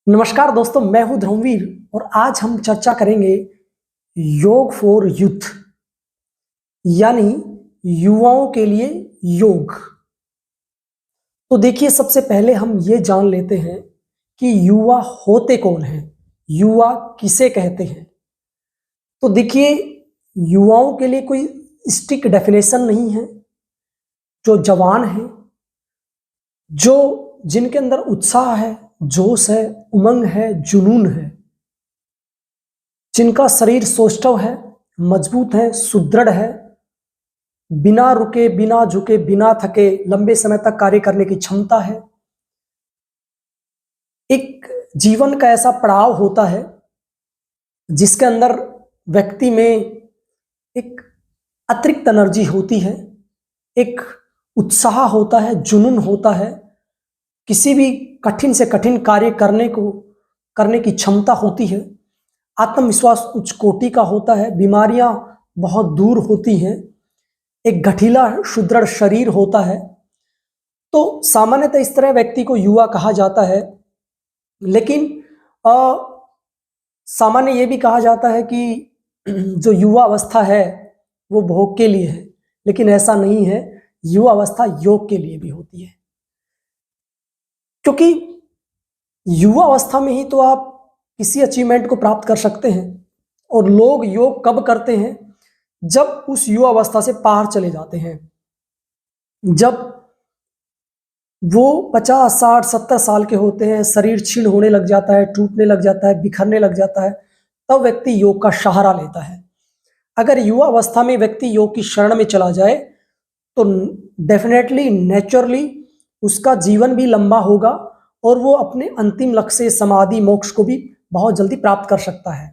नमस्कार दोस्तों, मैं हूं ध्रुववीर और आज हम चर्चा करेंगे योग फॉर यूथ यानी युवाओं के लिए योग। तो देखिए, सबसे पहले हम ये जान लेते हैं कि युवा होते कौन हैं, युवा किसे कहते हैं। तो देखिए, युवाओं के लिए कोई स्ट्रिक्ट डेफिनेशन नहीं है। जो जवान हैं, जो जिनके अंदर उत्साह है, जोश है, उमंग है, जुनून है, जिनका शरीर सौष्ठव है, मजबूत है, सुदृढ़ है, बिना रुके, बिना झुके, बिना थके लंबे समय तक कार्य करने की क्षमता है। एक जीवन का ऐसा पड़ाव होता है जिसके अंदर व्यक्ति में एक अतिरिक्त एनर्जी होती है, एक उत्साह होता है, जुनून होता है, किसी भी कठिन से कठिन कार्य करने की क्षमता होती है, आत्मविश्वास उच्च कोटि का होता है, बीमारियां बहुत दूर होती हैं, एक गठीला सुदृढ़ शरीर होता है। तो सामान्यतः इस तरह व्यक्ति को युवा कहा जाता है। लेकिन सामान्य ये भी कहा जाता है कि जो युवा अवस्था है वो भोग के लिए है, लेकिन ऐसा नहीं है। युवा अवस्था योग के लिए भी होती है, क्योंकि युवा अवस्था में ही तो आप किसी अचीवमेंट को प्राप्त कर सकते हैं। और लोग योग कब करते हैं? जब उस युवा अवस्था से पार चले जाते हैं, जब वो 50, 60, 70 साल के होते हैं, शरीर क्षीण होने लग जाता है, टूटने लग जाता है, बिखरने लग जाता है, तब व्यक्ति योग का सहारा लेता है। अगर युवा अवस्था में व्यक्ति योग की शरण में चला जाए तो डेफिनेटली, नेचुरली उसका जीवन भी लंबा होगा और वो अपने अंतिम लक्ष्य समाधि मोक्ष को भी बहुत जल्दी प्राप्त कर सकता है।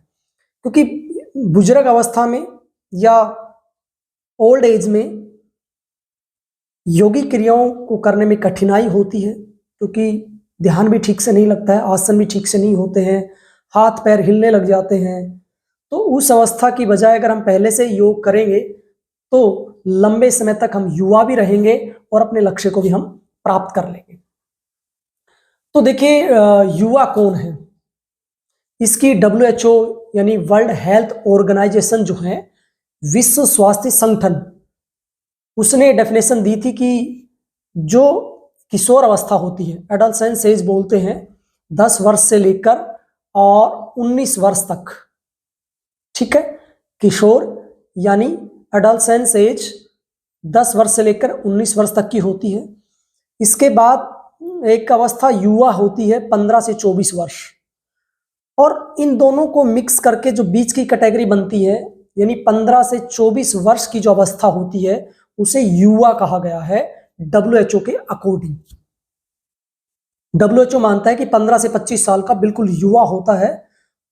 क्योंकि बुजुर्ग अवस्था में या ओल्ड एज में योगिक क्रियाओं को करने में कठिनाई होती है, क्योंकि ध्यान भी ठीक से नहीं लगता है, आसन भी ठीक से नहीं होते हैं, हाथ पैर हिलने लग जाते हैं। तो उस अवस्था की बजाय अगर हम पहले से योग करेंगे तो लंबे समय तक हम युवा भी रहेंगे और अपने लक्ष्य को भी हम प्राप्त कर लेंगे। तो देखिए, युवा कौन है? इसकी WHO यानी वर्ल्ड हेल्थ ऑर्गेनाइजेशन जो है, विश्व स्वास्थ्य संगठन, उसने डेफिनेशन दी थी कि जो किशोर अवस्था होती है, एडोलसेंस एज बोलते हैं, 10 वर्ष से लेकर और 19 वर्ष तक। ठीक है, किशोर यानी एडोलसेंस एज 10 वर्ष से लेकर 19 वर्ष तक की होती है। इसके बाद एक अवस्था युवा होती है 15 से 24 वर्ष, और इन दोनों को मिक्स करके जो बीच की कैटेगरी बनती है, यानी 15 से 24 वर्ष की जो अवस्था होती है, उसे युवा कहा गया है WHO के अकॉर्डिंग। WHO मानता है कि 15 से 25 साल का बिल्कुल युवा होता है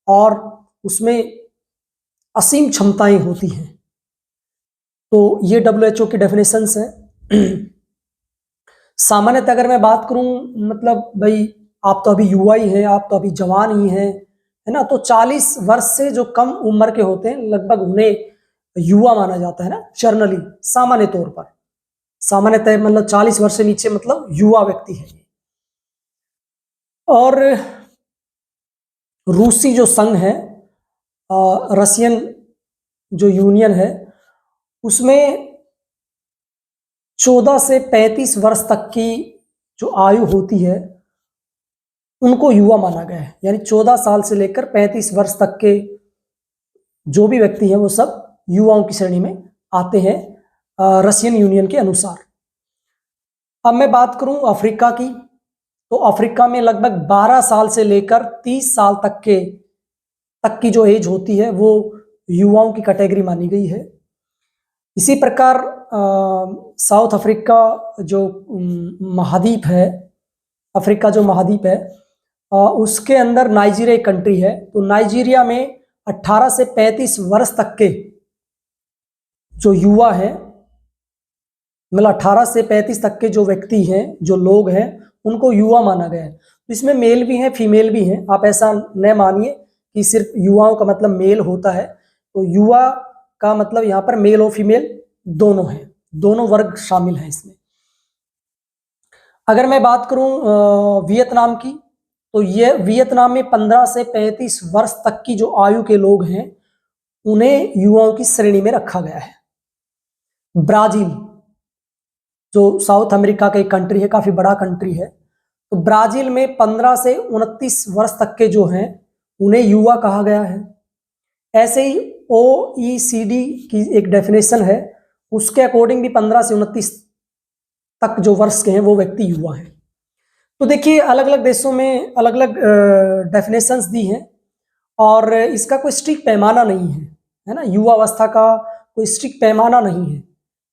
और उसमें असीम क्षमताएं होती हैं। तो ये WHO की डेफिनेशंस है। सामान्यतः अगर मैं बात करूं, मतलब भाई आप तो अभी युवा ही हैं, आप तो अभी जवान ही हैं, है ना, तो 40 वर्ष से जो कम उम्र के होते हैं लगभग उन्हें युवा माना जाता है ना, जनरली, सामान्य तौर पर। सामान्यतः मतलब 40 वर्ष से नीचे मतलब युवा व्यक्ति है। और रूसी जो संघ है, रशियन जो यूनियन है, उसमें 14 से 35 वर्ष तक की जो आयु होती है उनको युवा माना गया है। यानी 14 साल से लेकर 35 वर्ष तक के जो भी व्यक्ति हैं वो सब युवाओं की श्रेणी में आते हैं, रशियन यूनियन के अनुसार। अब मैं बात करूं अफ्रीका की, तो अफ्रीका में लगभग 12 साल से लेकर 30 साल तक की जो एज होती है वो युवाओं की कैटेगरी मानी गई है। इसी प्रकार साउथ अफ्रीका जो महाद्वीप है, अफ्रीका जो महाद्वीप है, उसके अंदर नाइजीरिया एक कंट्री है। तो नाइजीरिया में 18 से 35 वर्ष तक के जो युवा हैं, मतलब 18 से 35 तक के जो व्यक्ति हैं, जो लोग हैं, उनको युवा माना गया है। तो इसमें मेल भी हैं, फीमेल भी हैं। आप ऐसा न मानिए कि सिर्फ युवाओं का मतलब मेल होता है। तो युवा का मतलब यहाँ पर मेल और फीमेल दोनों हैं, दोनों वर्ग शामिल हैं इसमें। अगर मैं बात करूं वियतनाम की, तो ये वियतनाम में 15 से 35 वर्ष तक की जो आयु के लोग हैं उन्हें युवाओं की श्रेणी में रखा गया है। ब्राजील जो साउथ अमेरिका का एक कंट्री है, काफी बड़ा कंट्री है, तो ब्राजील में 15 से 29 वर्ष तक के जो हैं उन्हें युवा कहा गया है। ऐसे ही OECD की एक डेफिनेशन है, उसके अकॉर्डिंग भी 15 से 29 तक जो वर्ष के हैं वो व्यक्ति युवा हैं। तो देखिए अलग अलग देशों में अलग अलग डेफिनेशंस दी हैं और इसका कोई स्ट्रिक्ट पैमाना नहीं है ना। युवा अवस्था का कोई स्ट्रिक्ट पैमाना नहीं है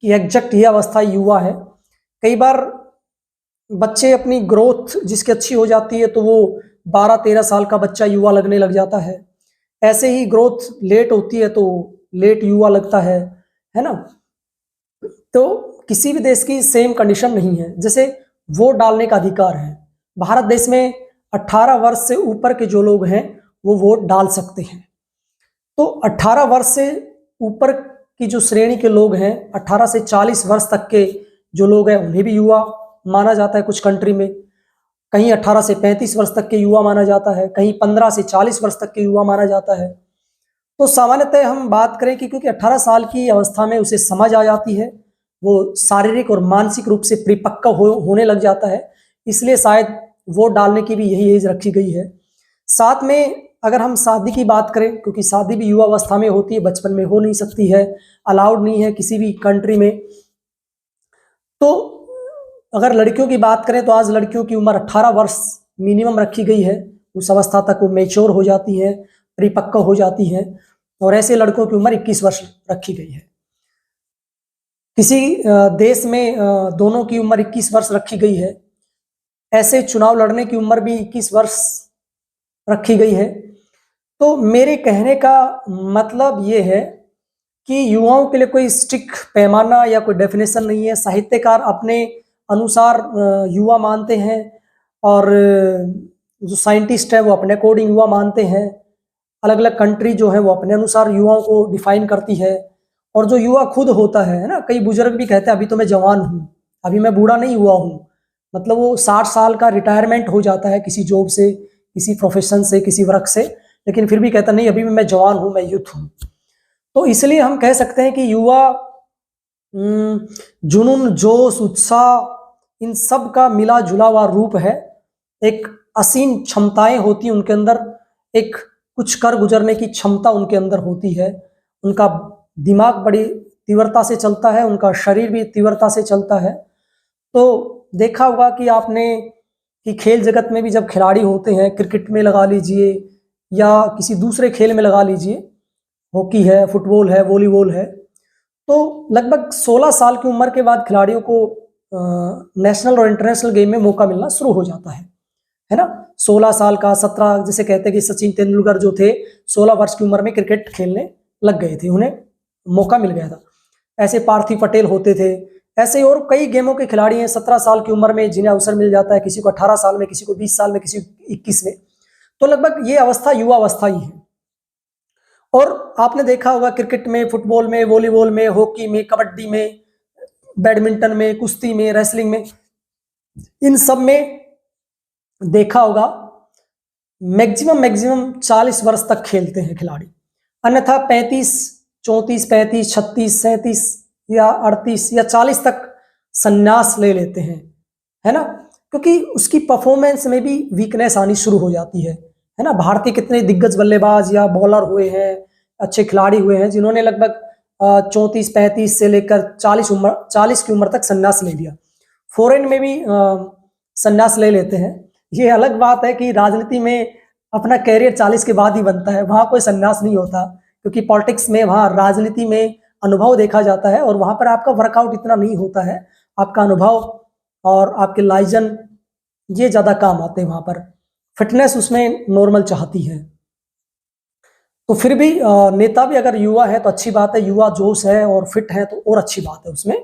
कि एग्जैक्ट ये अवस्था युवा है। कई बार बच्चे अपनी ग्रोथ जिसकी अच्छी हो जाती है तो वो 12-13 साल का बच्चा युवा लगने लग जाता है। ऐसे ही ग्रोथ लेट होती है तो लेट युवा लगता है ना। तो किसी भी देश की सेम कंडीशन नहीं है। जैसे वोट डालने का अधिकार है, भारत देश में 18 वर्ष से ऊपर के जो लोग हैं वो वोट डाल सकते हैं। तो 18 वर्ष से ऊपर की जो श्रेणी के लोग हैं, 18 से 40 वर्ष तक के जो लोग हैं उन्हें भी युवा माना जाता है कुछ कंट्री में। कहीं 18 से 35 वर्ष तक के युवा माना जाता है, कहीं 15 से 40 वर्ष तक के युवा माना जाता है। तो सामान्यतः हम बात करें कि क्योंकि 18 साल की अवस्था में उसे समझ आ जाती है, वो शारीरिक और मानसिक रूप से परिपक्व होने लग जाता है, इसलिए शायद वोट डालने की भी यही एज रखी गई है। साथ में अगर हम शादी की बात करें, क्योंकि शादी भी युवा अवस्था में होती है, बचपन में हो नहीं सकती है, अलाउड नहीं है किसी भी कंट्री में। तो अगर लड़कियों की बात करें तो आज लड़कियों की उम्र 18 वर्ष मिनिमम रखी गई है। उस अवस्था तक वो मैच्योर हो जाती है, परिपक्व हो जाती है। और ऐसे लड़कों की उम्र 21 वर्ष रखी गई है। किसी देश में दोनों की उम्र 21 वर्ष रखी गई है। ऐसे चुनाव लड़ने की उम्र भी 21 वर्ष रखी गई है। तो मेरे कहने का मतलब ये है कि युवाओं के लिए कोई स्ट्रिक्ट पैमाना या कोई डेफिनेशन नहीं है। साहित्यकार अपने अनुसार युवा मानते हैं और जो साइंटिस्ट है वो अपने अकॉर्डिंग युवा मानते हैं। अलग अलग कंट्री जो है वो अपने अनुसार युवाओं को डिफाइन करती है। और जो युवा खुद होता है ना, कई बुजुर्ग भी कहते हैं अभी तो मैं जवान हूँ, अभी मैं बूढ़ा नहीं हुआ हूँ। मतलब वो 60 साल का रिटायरमेंट हो जाता है किसी जॉब से, किसी प्रोफेशन से, किसी वर्क से, लेकिन फिर भी कहता नहीं अभी भी मैं जवान हूँ, मैं यूथ हूँ। तो इसलिए हम कह सकते हैं कि युवा जुनून, जोश, उत्साह, इन सब का मिला जुला हुआ रूप है। एक असीम क्षमताएं होती हैं उनके अंदर, एक कुछ कर गुजरने की क्षमता उनके अंदर होती है। उनका दिमाग बड़ी तीव्रता से चलता है, उनका शरीर भी तीव्रता से चलता है। तो देखा होगा कि आपने कि खेल जगत में भी जब खिलाड़ी होते हैं, क्रिकेट में लगा लीजिए या किसी दूसरे खेल में लगा लीजिए, हॉकी है, फुटबॉल है, वॉलीबॉल है, तो लगभग 16 साल की उम्र के बाद खिलाड़ियों को नेशनल और इंटरनेशनल गेम में मौका मिलना शुरू हो जाता है ना। 16 साल का, 17, जैसे कहते हैं कि सचिन तेंदुलकर जो थे 16 वर्ष की उम्र में क्रिकेट खेलने लग गए थे, उन्हें मौका मिल गया था। ऐसे पार्थिव पटेल होते थे। ऐसे और कई गेमों के खिलाड़ी हैं 17 साल की उम्र में जिन्हें अवसर मिल जाता है, किसी को 18 साल में, किसी को 20 साल में, किसी को 21 में। तो लगभग ये अवस्था युवा अवस्था ही है। और आपने देखा होगा क्रिकेट में, फुटबॉल में, वॉलीबॉल में, हॉकी में, कबड्डी में, बैडमिंटन में, कुश्ती में, रेसलिंग में, इन सब में देखा होगा मैक्सिमम 40 वर्ष तक खेलते हैं खिलाड़ी। अन्यथा 35, 34, 35, 36, 37 या 38 या 40 तक संन्यास ले लेते हैं, है ना। क्योंकि उसकी परफॉर्मेंस में भी वीकनेस आनी शुरू हो जाती है ना। भारतीय कितने दिग्गज बल्लेबाज या बॉलर हुए हैं, अच्छे खिलाड़ी हुए हैं जिन्होंने लगभग 34, 35 से लेकर 40 की उम्र तक संन्यास ले लिया। फॉरेन में भी संन्यास ले लेते हैं। ये अलग बात है कि राजनीति में अपना कैरियर 40 के बाद ही बनता है, वहां कोई संन्यास नहीं होता, क्योंकि पॉलिटिक्स में, वहां राजनीति में अनुभव देखा जाता है और वहां पर आपका वर्कआउट इतना नहीं होता है। आपका अनुभव और आपके लाइजन ये ज्यादा काम आते हैं वहां पर। फिटनेस उसमें नॉर्मल चाहती है। तो फिर भी नेता भी अगर युवा है तो अच्छी बात है, युवा जोश है और फिट है तो और अच्छी बात है उसमें।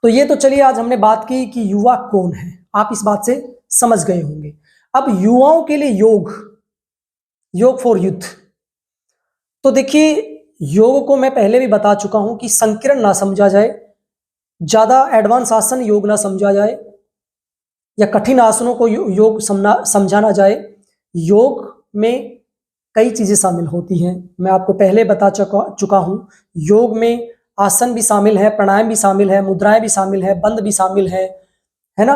तो ये तो चलिए आज हमने बात की कि युवा कौन है, आप इस बात से समझ गए होंगे। अब युवाओं के लिए योग फॉर यूथ। तो देखिए योग को मैं पहले भी बता चुका हूं कि संकीर्ण ना समझा जाए, ज्यादा एडवांस आसन योग ना समझा जाए। या कठिन आसनों को योग समझाना जाए, योग में कई चीजें शामिल होती हैं। मैं आपको पहले बता चुका हूं, योग में आसन भी शामिल है, प्राणायाम भी शामिल है, मुद्राएं भी शामिल है, बंद भी शामिल है ना।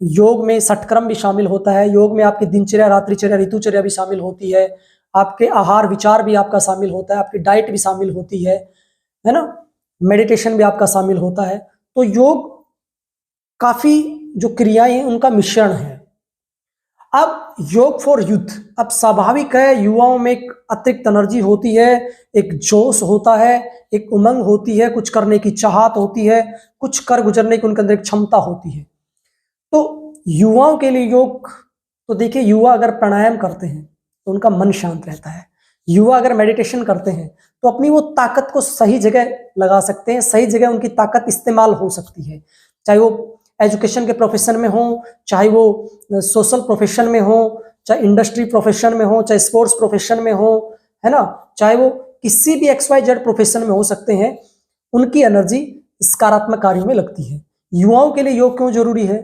योग में षटक्रम भी शामिल होता है, योग में आपकी दिनचर्या, रात्रिचर्या, ऋतुचर्या भी शामिल होती है, आपके आहार विचार भी आपका शामिल होता है, आपकी डाइट भी शामिल होती है ना, मेडिटेशन भी आपका शामिल होता है। तो योग काफी जो क्रियाएं हैं उनका मिश्रण है। अब योग फॉर यूथ, अब स्वाभाविक है युवाओं में एक अतिरिक्त एनर्जी होती है, एक जोश होता है, एक उमंग होती है, कुछ करने की चाहत होती है, कुछ कर गुजरने की उनके अंदर एक क्षमता होती है। तो युवाओं के लिए योग, तो देखिए युवा अगर प्राणायाम करते हैं तो उनका मन शांत रहता है, युवा अगर मेडिटेशन करते हैं तो अपनी वो ताकत को सही जगह लगा सकते हैं, सही जगह उनकी ताकत इस्तेमाल हो सकती है, चाहे वो एजुकेशन के प्रोफेशन में हो, चाहे वो सोशल प्रोफेशन में हो, चाहे इंडस्ट्री प्रोफेशन में हो, चाहे स्पोर्ट्स प्रोफेशन में हो, है ना, चाहे वो किसी भी XYZ प्रोफेशन में हो सकते हैं, उनकी एनर्जी सकारात्मक कार्यों में लगती है। युवाओं के लिए योग क्यों जरूरी है?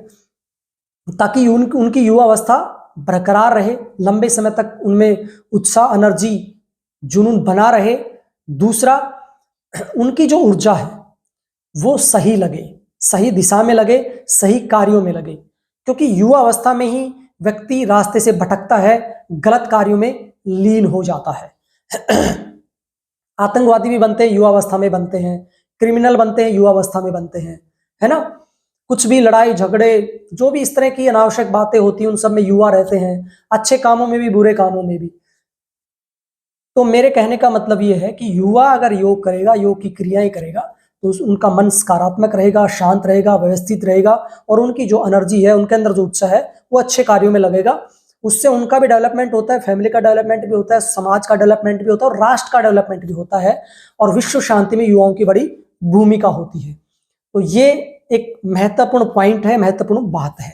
ताकि उनकी युवा अवस्था बरकरार रहे, लंबे समय तक उनमें उत्साह, एनर्जी, जुनून बना रहे। दूसरा, उनकी जो ऊर्जा है वो सही लगे, सही दिशा में लगे, सही कार्यों में लगे, क्योंकि युवा अवस्था में ही व्यक्ति रास्ते से भटकता है, गलत कार्यों में लीन हो जाता है। आतंकवादी भी बनते हैं युवा अवस्था में बनते हैं, क्रिमिनल बनते हैं युवा अवस्था में बनते हैं, है ना। कुछ भी लड़ाई झगड़े, जो भी इस तरह की अनावश्यक बातें होती हैं, उन सब में युवा रहते हैं, अच्छे कामों में भी, बुरे कामों में भी। तो मेरे कहने का मतलब यह है कि युवा अगर योग करेगा, योग की क्रियाएं करेगा, तो उनका मन सकारात्मक रहेगा, शांत रहेगा, व्यवस्थित रहेगा, और उनकी जो एनर्जी है, उनके अंदर जो उत्साह है, वो अच्छे कार्यों में लगेगा। उससे उनका भी डेवलपमेंट होता है, फैमिली का डेवलपमेंट भी होता है, समाज का डेवलपमेंट भी होता है, और राष्ट्र का डेवलपमेंट भी होता है, और विश्व शांति में युवाओं की बड़ी भूमिका होती है। तो ये एक महत्वपूर्ण पॉइंट है, महत्वपूर्ण बात है।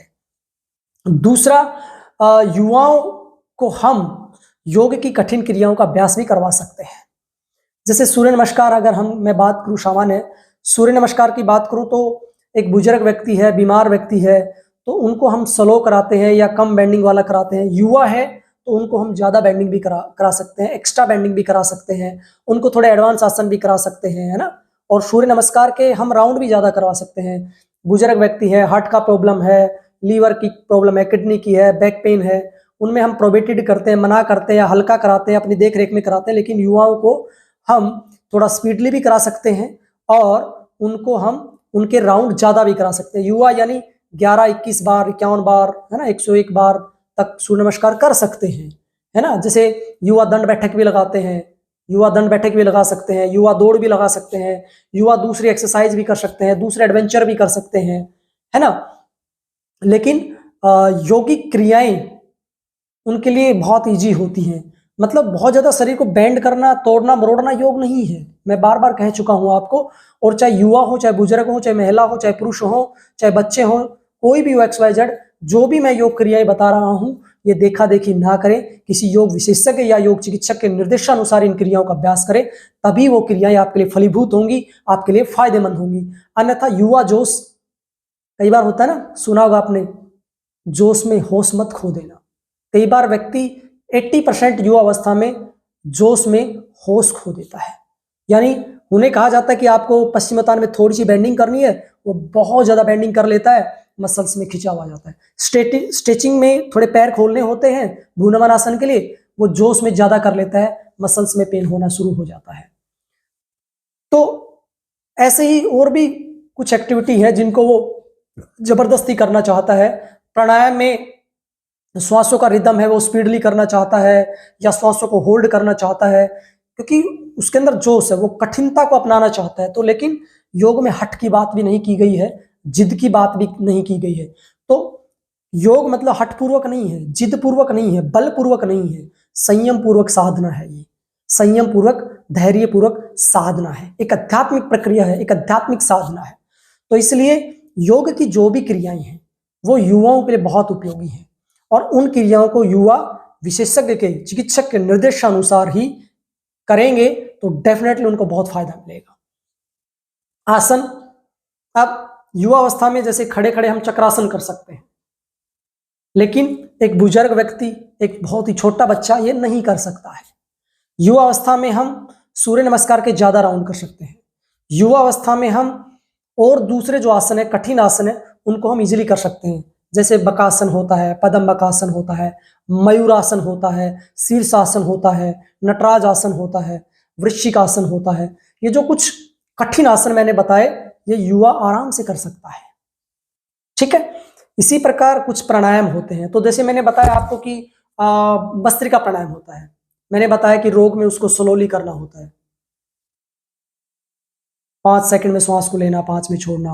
दूसरा, युवाओं को हम योग की कठिन क्रियाओं का अभ्यास भी करवा सकते हैं। जैसे सूर्य नमस्कार, अगर मैं बात करूं, सामान्य सूर्य नमस्कार की बात करूं, तो एक बुजुर्ग व्यक्ति है, बीमार व्यक्ति है, तो उनको हम स्लो कराते हैं या कम बेंडिंग वाला कराते हैं। युवा है तो उनको हम ज्यादा बेंडिंग भी करा सकते हैं, एक्स्ट्रा बेंडिंग भी करा सकते हैं, उनको थोड़े एडवांस आसन भी करा सकते हैं, है ना। और सूर्य नमस्कार के हम राउंड भी ज्यादा करवा सकते हैं। बुजुर्ग व्यक्ति है, हार्ट का प्रॉब्लम है, लीवर की प्रॉब्लम है, किडनी की है, बैक पेन है, उनमें हम प्रोबेटेड करते हैं, मना करते हैं या हल्का कराते हैं, अपनी देख रेख में कराते हैं। लेकिन युवाओं को हम थोड़ा स्पीडली भी करा सकते हैं, और उनको हम उनके राउंड ज्यादा भी करा सकते हैं। युवा यानी 11, 21 बार, 51 बार, है ना, 101 बार तक सूर्य नमस्कार कर सकते हैं, है ना। जैसे युवा दंड बैठक भी लगाते हैं, युवा दंड बैठक भी लगा सकते हैं, युवा दौड़ भी लगा सकते हैं, युवा दूसरी एक्सरसाइज भी कर सकते हैं, दूसरे एडवेंचर भी कर सकते हैं, है ना। लेकिन योगिक क्रियाएं उनके लिए बहुत इजी होती हैं। मतलब बहुत ज्यादा शरीर को बेंड करना, तोड़ना मरोड़ना योग नहीं है, मैं बार बार कह चुका हूं आपको। और चाहे युवा हो, चाहे बुजुर्ग हो, चाहे महिला हो, चाहे पुरुष हो, चाहे बच्चे हो, कोई भी हो, XYZ, जो भी मैं योग क्रियाएं बता रहा हूं, ये देखा देखी ना करें, किसी योग विशेषज्ञ या योग चिकित्सक के निर्देशानुसार इन क्रियाओं का अभ्यास करें, तभी वो क्रियाएं आपके लिए फलीभूत होंगी, आपके लिए फायदेमंद होंगी। अन्यथा युवा जोश, कई बार होता है ना, सुना होगा आपने, जोश में होश मत खो देना। कई बार व्यक्ति 80% युवा अवस्था में जोश में होश खो देता है, यानी उन्हें कहा जाता है कि आपको पश्चिमोत्तान में थोड़ी सी बेंडिंग करनी है, वो बहुत ज्यादा बेंडिंग कर लेता है, मसल्स में खिंचाव आ जाता है। स्ट्रेचिंग में थोड़े पैर खोलने होते हैं भ्रूनवन आसन के लिए, वो जोश में ज्यादा कर लेता है, मसल्स में पेन होना शुरू हो जाता है। तो ऐसे ही और भी कुछ एक्टिविटी है जिनको वो जबरदस्ती करना चाहता है। प्राणायाम में श्वासों का रिदम है, वो स्पीडली करना चाहता है, या श्वासों को होल्ड करना चाहता है, क्योंकि उसके अंदर जोश है, वो कठिनता को अपनाना चाहता है। तो लेकिन योग में हठ की बात भी नहीं की गई है, जिद की बात भी नहीं की गई है। तो योग मतलब हठ पूर्वक नहीं है, जिद पूर्वक नहीं है, बल पूर्वक नहीं है, संयम पूर्वक साधना है। ये संयम पूर्वक, धैर्य पूर्वक साधना है, एक आध्यात्मिक प्रक्रिया है, एक आध्यात्मिक साधना है। तो इसलिए योग की जो भी क्रियाएं हैं वो युवाओं के लिए बहुत उपयोगी हैं, और उन क्रियाओं को युवा विशेषज्ञ के, चिकित्सक के निर्देशानुसार ही करेंगे तो डेफिनेटली उनको बहुत फायदा मिलेगा। आसन, अब युवा अवस्था में जैसे खड़े खड़े हम चक्रासन कर सकते हैं, लेकिन एक बुजुर्ग व्यक्ति, एक बहुत ही छोटा बच्चा ये नहीं कर सकता है। युवा अवस्था में हम सूर्य नमस्कार के ज्यादा राउंड कर सकते हैं। युवा अवस्था में हम और दूसरे जो आसन है, कठिन आसन है, उनको हम इजीली कर सकते हैं। जैसे बकासन होता है, पद्म बकासन होता है, मयूरासन होता है, शीर्षासन होता है, नटराज आसन होता है, वृश्चिक आसन होता है। ये जो कुछ कठिन आसन मैंने बताए, ये युवा आराम से कर सकता है। ठीक है। इसी प्रकार कुछ प्राणायाम होते हैं। तो जैसे मैंने बताया आपको कि भस्त्रिका प्राणायाम होता है, मैंने बताया कि रोग में उसको स्लोली करना होता है। 5 सेकंड में श्वास को लेना, 5 में छोड़ना।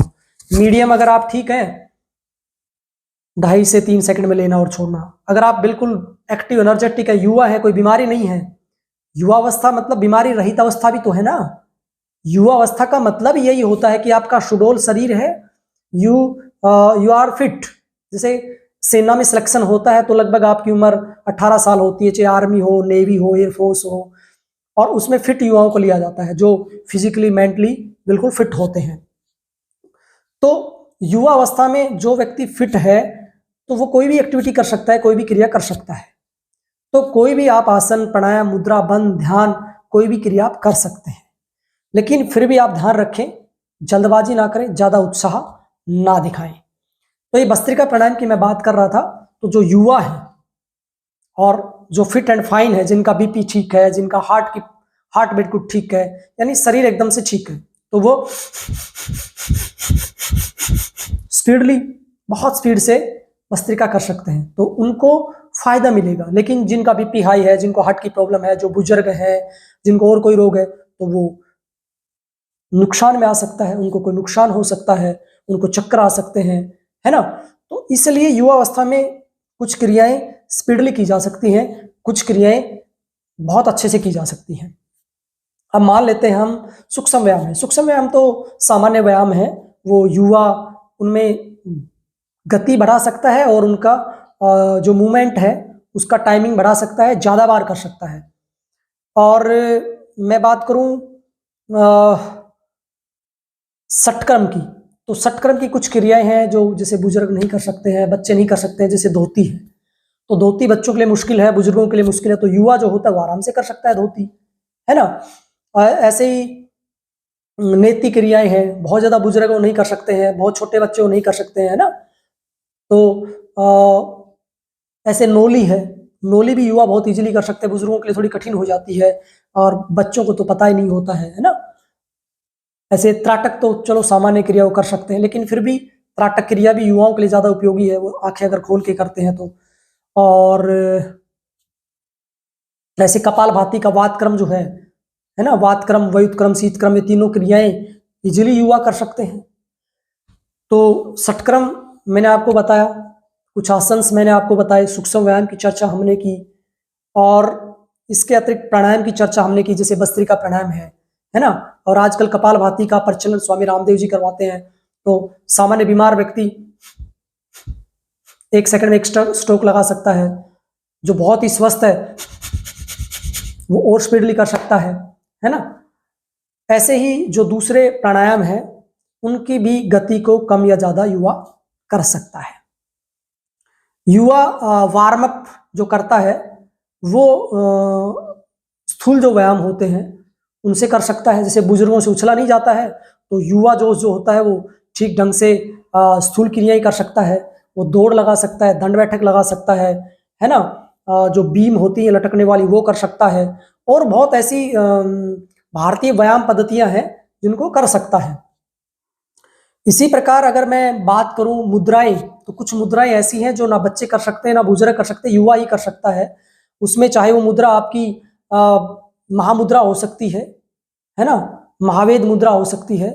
मीडियम अगर आप ठीक हैं, 2.5 से 3 सेकंड में लेना और छोड़ना। अगर आप बिल्कुल एक्टिव एनर्जेटिक है, युवा है, कोई बीमारी नहीं है, युवा अवस्था मतलब बीमारी रहित अवस्था भी तो है ना। युवा अवस्था का मतलब यही होता है कि आपका सुडौल शरीर है, यू आर फिट। जैसे सेना में सिलेक्शन होता है तो लगभग आपकी उम्र 18 साल होती है, चाहे आर्मी हो, नेवी हो, एयरफोर्स हो, और उसमें फिट युवाओं को लिया जाता है जो फिजिकली मेंटली बिल्कुल फिट होते हैं। तो युवा अवस्था में जो व्यक्ति फिट है तो वो कोई भी एक्टिविटी कर सकता है, कोई भी क्रिया कर सकता है। तो कोई भी आप आसन, प्राणायाम, मुद्रा, बंध, ध्यान, कोई भी क्रिया आप कर सकते हैं। लेकिन फिर भी आप ध्यान रखें, जल्दबाजी ना करें, ज्यादा उत्साह ना दिखाएं। तो ये भस्त्रिका प्राणायाम की मैं बात कर रहा था। तो जो युवा है और जो फिट एंड फाइन है, जिनका बीपी ठीक है, जिनका हार्ट बिल्कुल ठीक है, यानी शरीर एकदम से ठीक है, तो वो स्पीडली, बहुत स्पीड से भस्त्रिका कर सकते हैं, तो उनको फायदा मिलेगा। लेकिन जिनका बीपी हाई है, जिनको हार्ट की प्रॉब्लम है, जो बुजुर्ग है, जिनको और कोई रोग है, तो वो नुकसान में आ सकता है, उनको कोई नुकसान हो सकता है, उनको चक्कर आ सकते हैं, है ना। तो इसलिए युवा अवस्था में कुछ क्रियाएं स्पीडली की जा सकती हैं, कुछ क्रियाएं बहुत अच्छे से की जा सकती हैं। अब मान लेते हैं हम सूक्ष्म व्यायाम है। सूक्ष्म व्यायाम तो सामान्य व्यायाम है, वो युवा उनमें गति बढ़ा सकता है और उनका जो मूवमेंट है उसका टाइमिंग बढ़ा सकता है, ज्यादा बार कर सकता है। और मैं बात करूं षटक्रम की, तो षटक्रम की कुछ क्रियाएं हैं जो जैसे बुजुर्ग नहीं कर सकते हैं, बच्चे नहीं कर सकते हैं। जैसे धोती है, तो धोती बच्चों के लिए मुश्किल है, बुजुर्गों के लिए मुश्किल है, तो युवा जो होता है वो आराम से कर सकता है धोती, है ना। ऐसे ही नेति क्रियाएं हैं, बहुत ज्यादा बुजुर्ग वो नहीं कर सकते हैं, बहुत छोटे बच्चे वो नहीं कर सकते हैं, है ना। तो ऐसे नोली है, नोली भी युवा बहुत इजीली कर सकते हैं, बुजुर्गों के लिए थोड़ी कठिन हो जाती है और बच्चों को तो पता ही नहीं होता है ना। ऐसे त्राटक तो चलो सामान्य क्रिया वो कर सकते हैं, लेकिन फिर भी त्राटक क्रिया भी युवाओं के लिए ज्यादा उपयोगी है, वो आंखें अगर खोल के करते हैं तो। और ऐसे कपालभाति का वातक्रम जो है ना, वातक्रम, व्युत्क्रम, शीतक्रम, ये तीनों क्रियाएं इजीली युवा कर सकते हैं। तो षटक्रम मैंने आपको बताया, कुछ आसन मैंने आपको बताए, सूक्ष्म व्यायाम की चर्चा हमने की, और इसके अतिरिक्त प्राणायाम की चर्चा हमने की, जैसे भस्त्रिका प्राणायाम है ना। और आजकल कपालभाति का प्रचलन स्वामी रामदेव जी करवाते हैं। तो सामान्य बीमार व्यक्ति 1 सेकंड में एक स्ट्रोक लगा सकता है, जो बहुत ही स्वस्थ है वो और स्पीडली कर सकता है ना। ऐसे ही जो दूसरे प्राणायाम है उनकी भी गति को कम या ज्यादा युवा कर सकता है। युवा वार्म अप जो करता है वो स्थूल जो व्यायाम होते हैं उनसे कर सकता है। जैसे बुजुर्गों से उछला नहीं जाता है, तो युवा जो होता है वो ठीक ढंग से स्थूल क्रिया ही कर सकता है। वो दौड़ लगा सकता है, दंड बैठक लगा सकता है ना। जो बीम होती है लटकने वाली वो कर सकता है, और बहुत ऐसी भारतीय व्यायाम पद्धतियां हैं जिनको कर सकता है। इसी प्रकार अगर मैं बात करूं मुद्राएं, तो कुछ मुद्राएं ऐसी हैं जो ना बच्चे कर सकते हैं, ना बुजुर्ग कर सकते, युवा ही कर सकता है। उसमें चाहे वो मुद्रा आपकी महामुद्रा हो सकती है ना, महावेद मुद्रा हो सकती है,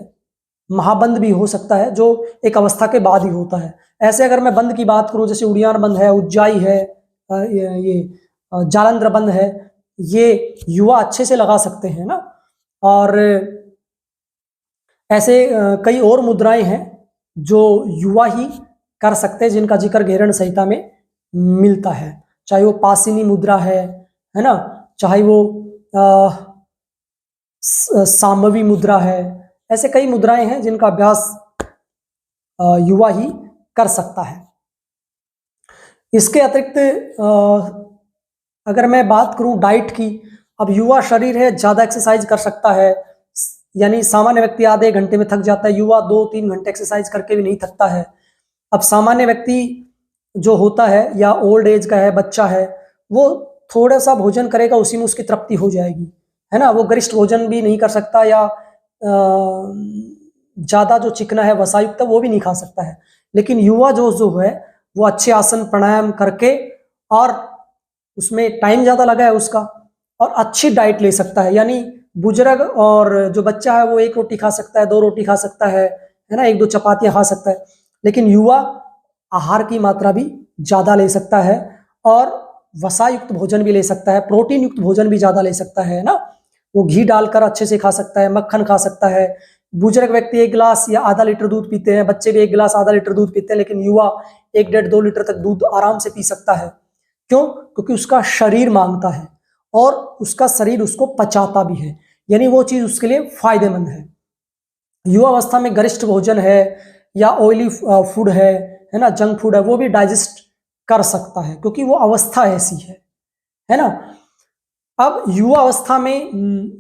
महाबंद भी हो सकता है, जो एक अवस्था के बाद ही होता है। ऐसे अगर मैं बंद की बात करूं, जैसे उड़ियान बंद है, उज्जाई है, ये जालंधर बंद है, ये युवा अच्छे से लगा सकते हैं ना। और ऐसे कई और मुद्राएं हैं जो युवा ही कर सकते हैं, जिनका जिक्र घेरण संहिता में मिलता है। चाहे वो पासिनी मुद्रा है ना, चाहे वो सामवी मुद्रा है। ऐसे कई मुद्राएं हैं जिनका अभ्यास युवा ही कर सकता है। इसके अतिरिक्त अगर मैं बात करूं डाइट की, अब युवा शरीर है, ज़्यादा एक्सरसाइज कर सकता है, यानी सामान्य व्यक्ति आधे घंटे में थक जाता है, युवा 2-3 घंटे एक्सरसाइज करके भी नहीं थकता है। अब सामान्य व्यक्ति जो होता है या ओल्ड एज का है, बच्चा है, वो थोड़ा सा भोजन करेगा, उसी में उसकी तृप्ति हो जाएगी, है ना। वो गरिष्ठ भोजन भी नहीं कर सकता या ज़्यादा जो चिकना है वसायुक्त वो भी नहीं खा सकता है। लेकिन युवा जो है वो अच्छे आसन प्राणायाम करके और उसमें टाइम ज़्यादा लगा है उसका, और अच्छी डाइट ले सकता है। यानी बुजुर्ग और जो बच्चा है वो 1 रोटी खा सकता है, 2 रोटी खा सकता है ना, 1-2 चपातियाँ खा सकता है। लेकिन युवा आहार की मात्रा भी ज़्यादा ले सकता है और वसा युक्त भोजन भी ले सकता है, प्रोटीन युक्त भोजन भी ज़्यादा ले सकता है ना। वो घी डालकर अच्छे से खा सकता है, मक्खन खा सकता है। बुजुर्ग व्यक्ति 1 गिलास या आधा लीटर दूध पीते हैं, बच्चे भी 1 गिलास आधा लीटर दूध पीते हैं, लेकिन युवा 1-1.5-2 लीटर तक दूध आराम से पी सकता है। क्यों? क्योंकि उसका शरीर मांगता है और उसका शरीर उसको पचाता भी है, यानी वो चीज़ उसके लिए फायदेमंद है। युवा अवस्था में गरिष्ठ भोजन है या ऑयली फूड है ना, जंक फूड है, वो भी डाइजेस्ट कर सकता है क्योंकि वो अवस्था ऐसी है ना। अब युवा अवस्था में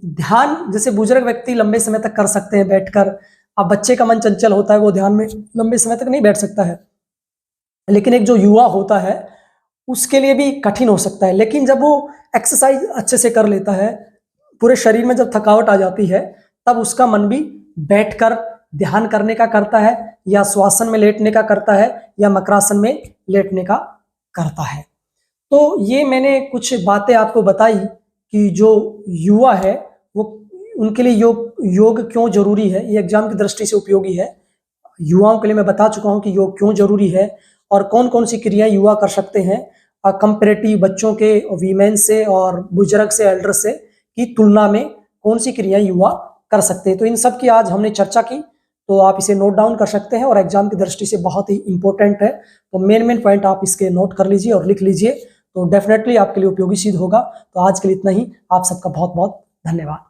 ध्यान जैसे बुजुर्ग व्यक्ति लंबे समय तक कर सकते हैं बैठकर, अब बच्चे का मन चंचल होता है, वो ध्यान में लंबे समय तक नहीं बैठ सकता है। लेकिन एक जो युवा होता है उसके लिए भी कठिन हो सकता है। लेकिन जब वो एक्सरसाइज अच्छे से कर लेता है, पूरे शरीर में जब थकावट आ जाती है, तब उसका मन भी बैठकर ध्यान करने का करता है या श्वासन में लेटने का करता है या मकरासन में लेटने का करता है। तो ये मैंने कुछ बातें आपको बताई कि जो युवा है वो उनके लिए योग क्यों जरूरी है, ये एग्जाम की दृष्टि से उपयोगी है। युवाओं के लिए मैं बता चुका हूं कि योग क्यों जरूरी है और कौन कौन सी क्रियाएं युवा कर सकते हैं कंपेरेटिव बच्चों के, वीमेन से और बुजुर्ग से, एल्डर से की तुलना में कौन सी क्रियाएं युवा कर सकते हैं। तो इन सब की आज हमने चर्चा की, तो आप इसे नोट डाउन कर सकते हैं और एग्जाम की दृष्टि से बहुत ही इंपॉर्टेंट है। तो मेन पॉइंट आप इसके नोट कर लीजिए और लिख लीजिए, तो डेफिनेटली आपके लिए उपयोगी सिद्ध होगा। तो आज के लिए इतना ही। आप सबका बहुत बहुत धन्यवाद।